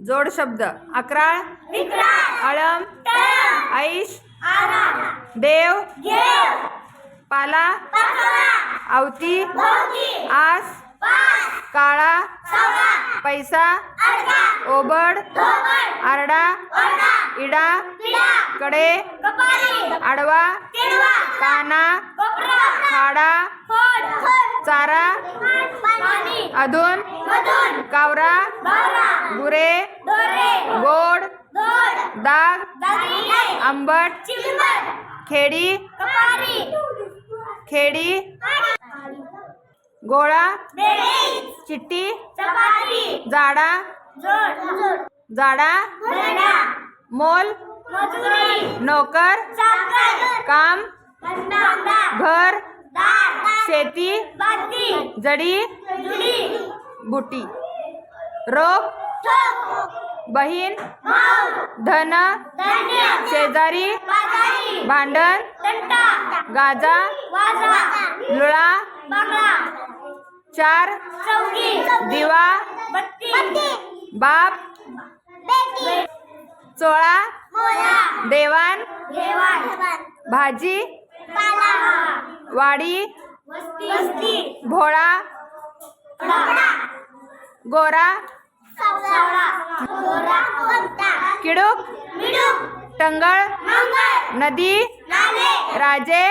जोड शब्द अक्राळ, अळम, ऐश, देव, पाला, आवती, आस, काळा, पैसा, ओबड, आरडा, इडा, कडे, आडवा, काना, खाडा, चारा, अधून, कावरा, गुरे, गोड, दाग, आंबट, खेडी, खेडी, गोळा, चिट्टी, जाडा, जाडा, मोल, नौकर, काम, घर, शेती, जडी, बुटी, रोग, बहीण, धन, शेजारी, भांडण, गाजा, लुळा, चार, दिवा, बाप, चोळा, देवान, भाजी, वाडी, भोळा, गोरा, किडूक, टंगळ, नदी, राजे,